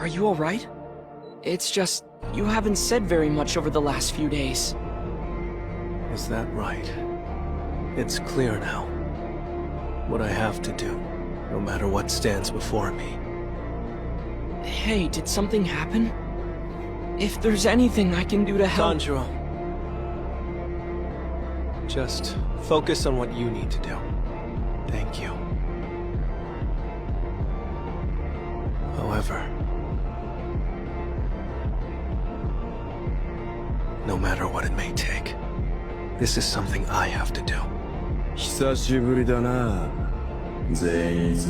Are you alright? It's just, you haven't said very much over the last few days. Is that right? It's clear now. What I have to do, no matter what stands before me. Hey, did something happen? If there's anything I can do to help... Tanjiro. Just focus on what you need to do. Thank you. However, no matter what it may take, this is something I have to do. 久しぶりだな、善逸。